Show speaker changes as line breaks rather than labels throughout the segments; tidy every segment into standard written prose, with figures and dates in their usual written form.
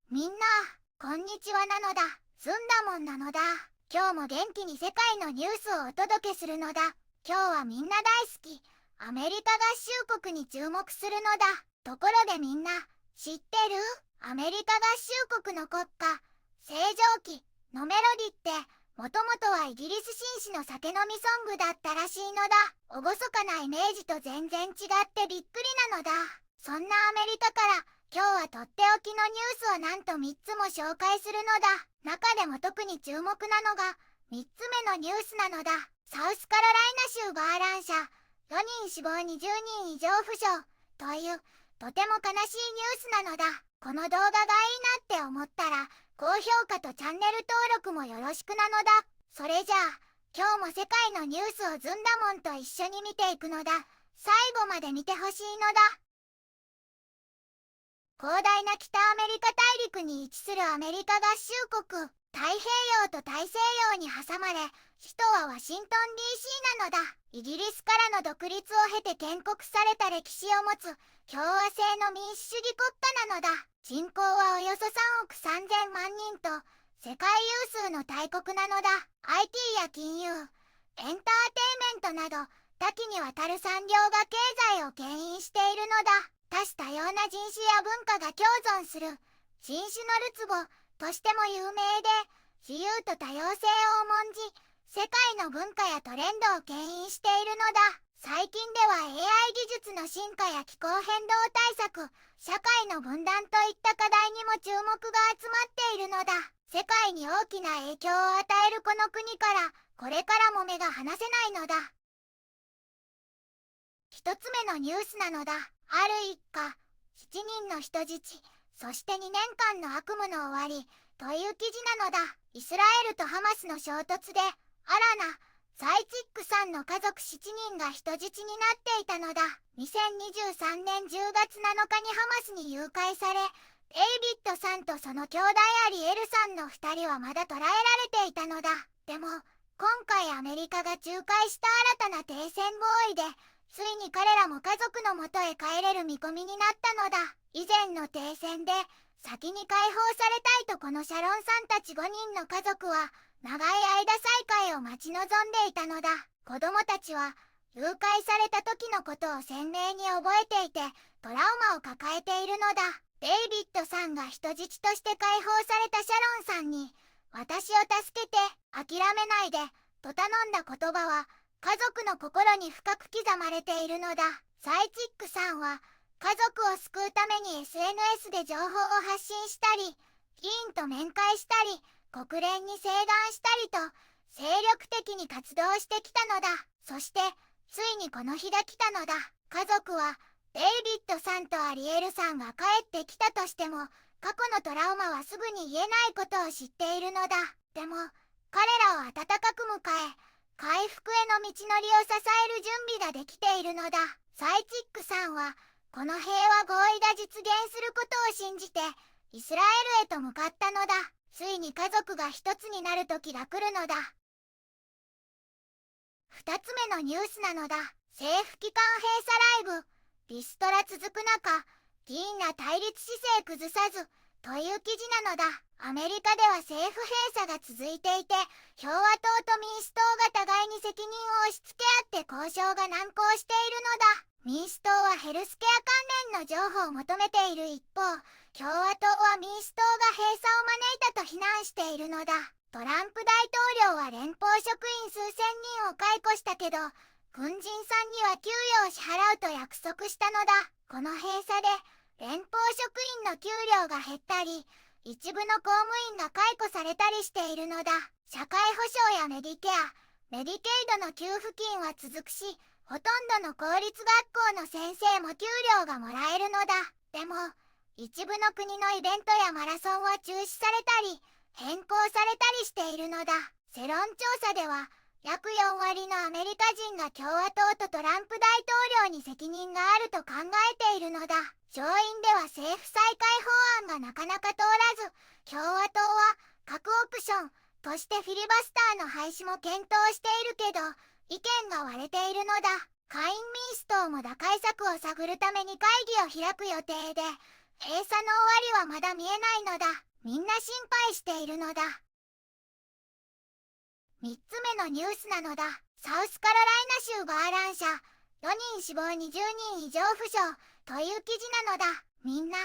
みんな、こんにちはなのだ。ずんだもんなのだ。今日も元気に世界のニュースをお届けするのだ。今日はみんな大好き、アメリカ合衆国に注目するのだ。ところでみんな、知ってる？アメリカ合衆国の国歌、星条旗のメロディって、もともとはイギリス紳士の酒飲みソングだったらしいのだ。厳かなイメージと全然違ってびっくりなのだ。そんなアメリカから、今日はとっておきのニュースをなんと3つも紹介するのだ。中でも特に注目なのが3つ目のニュースなのだ。サウスカロライナ州バーラン社4人死亡20人以上負傷というとても悲しいニュースなのだ。この動画がいいなって思ったら高評価とチャンネル登録もよろしくなのだ。それじゃあ今日も世界のニュースをずんだもんと一緒に見ていくのだ。最後まで見てほしいのだ。広大な北アメリカ大陸に位置するアメリカ合衆国、太平洋と大西洋に挟まれ、首都はワシントン DC なのだ。イギリスからの独立を経て建国された歴史を持つ共和制の民主主義国家なのだ。人口はおよそ3億3000万人と世界有数の大国なのだ。 IT や金融、エンターテイメントなど多岐にわたる産業が経済を牽引しているのだ。多種多様な人種や文化が共存する人種のるつぼとしても有名で、自由と多様性を重んじ、世界の文化やトレンドを牽引しているのだ。最近では AI 技術の進化や気候変動対策、社会の分断といった課題にも注目が集まっているのだ。世界に大きな影響を与えるこの国から、これからも目が離せないのだ。一つ目のニュースなのだ。ある一家、7人の人質、そして2年間の悪夢の終わりという記事なのだ。イスラエルとハマスの衝突で、アラナ・サイチックさんの家族7人が人質になっていたのだ。2023年10月7日にハマスに誘拐され、デイビッドさんとその兄弟アリエルさんの2人はまだ捕らえられていたのだ。でも、今回アメリカが仲介した新たな停戦合意で、ついに彼らも家族のもとへ帰れる見込みになったのだ。以前の停戦で先に解放されたいとこのシャロンさんたち5人の家族は長い間再会を待ち望んでいたのだ。子供たちは誘拐された時のことを鮮明に覚えていてトラウマを抱えているのだ。デイビッドさんが人質として解放されたシャロンさんに私を助けて諦めないでと頼んだ言葉は家族の心に深く刻まれているのだ。サイチックさんは家族を救うために SNS で情報を発信したり、議員と面会したり、国連に請願したりと精力的に活動してきたのだ。そしてついにこの日が来たのだ。家族はデイビッドさんとアリエルさんが帰ってきたとしても過去のトラウマはすぐに言えないことを知っているのだ。でも彼らを温かく迎え、回復への道のりを支える準備ができているのだ。サイチックさんはこの平和合意が実現することを信じてイスラエルへと向かったのだ。ついに家族が一つになる時が来るのだ。二つ目のニュースなのだ。政府機関閉鎖ライブ、リストラ続く中、議員ら対立姿勢崩さずという記事なのだ。アメリカでは政府閉鎖が続いていて、共和党と民主党が互いに責任を押し付け合って交渉が難航しているのだ。民主党はヘルスケア関連の情報を求めている一方、共和党は民主党が閉鎖を招いたと非難しているのだ。トランプ大統領は連邦職員数千人を解雇したけど、軍人さんには給与を支払うと約束したのだ。この閉鎖で連邦職員の給料が減ったり、一部の公務員が解雇されたりしているのだ。社会保障やメディケア、メディケイドの給付金は続くし、ほとんどの公立学校の先生も給料がもらえるのだ。でも、一部の国のイベントやマラソンは中止されたり、変更されたりしているのだ。世論調査では、約4割のアメリカ人が共和党とトランプ大統領に責任があると考えているのだ。上院では政府再開法案がなかなか通らず、共和党は核オプションとしてフィリバスターの廃止も検討しているけど、意見が割れているのだ。下院民主党も打開策を探るために会議を開く予定で、閉鎖の終わりはまだ見えないのだ。みんな心配しているのだ。3つ目のニュースなのだ。サウスカロライナ州バーラン社、4人死亡20人以上負傷という記事なのだ。みんな、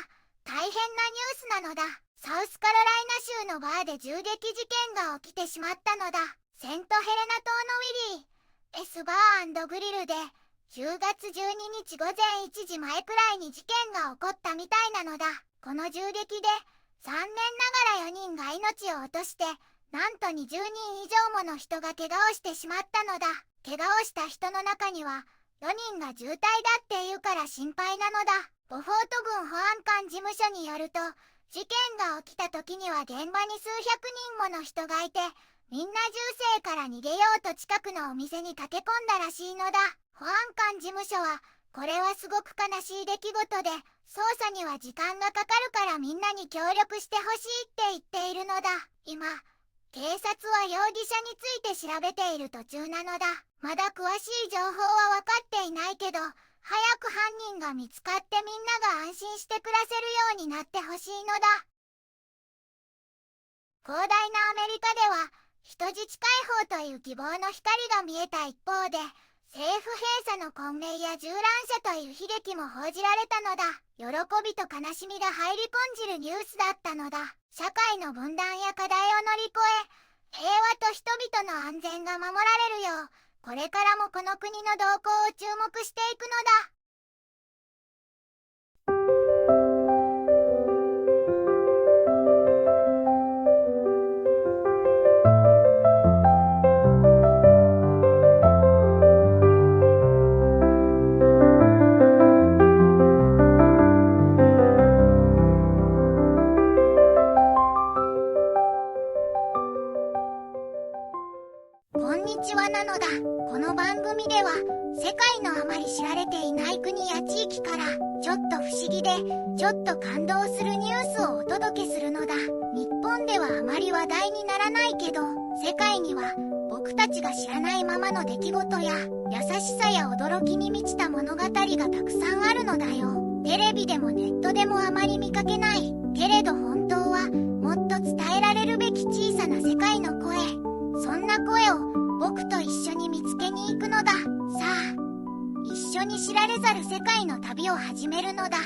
大変なニュースなのだ。サウスカロライナ州のバーで銃撃事件が起きてしまったのだ。セントヘレナ島のウィリー S バー&グリルで10月12日午前1時前くらいに事件が起こったみたいなのだ。この銃撃で残念ながら4人が命を落として、なんと20人以上もの人が怪我をしてしまったのだ。怪我をした人の中には4人が重体だっていうから心配なのだ。ボフォート郡保安官事務所によると、事件が起きた時には現場に数百人もの人がいて、みんな銃声から逃げようと近くのお店に駆け込んだらしいのだ。保安官事務所は、これはすごく悲しい出来事で、捜査には時間がかかるからみんなに協力してほしいって言っているのだ。今、警察は容疑者について調べている途中なのだ。まだ詳しい情報は分かっていないけど、早く犯人が見つかってみんなが安心して暮らせるようになってほしいのだ。広大なアメリカでは、人質解放という希望の光が見えた一方で、政府閉鎖の混迷や銃乱射という悲劇も報じられたのだ。喜びと悲しみが入り込んじるニュースだったのだ。社会の分断や課題を乗り越え、平和と人々の安全が守られるよう、これからもこの国の動向を注目していくのだ。こんにちはなのだ。この番組では世界のあまり知られていない国や地域からちょっと不思議でちょっと感動するニュースをお届けするのだ。日本ではあまり話題にならないけど、世界には僕たちが知らないままの出来事や優しさや驚きに満ちた物語がたくさんあるのだよ。テレビでもネットでもあまり見かけないけれど本当はもっと伝えられるべき小さな世界の声、そんな声を僕と一緒に見つけに行くのだ。さあ、一緒に知られざる世界の旅を始めるのだ。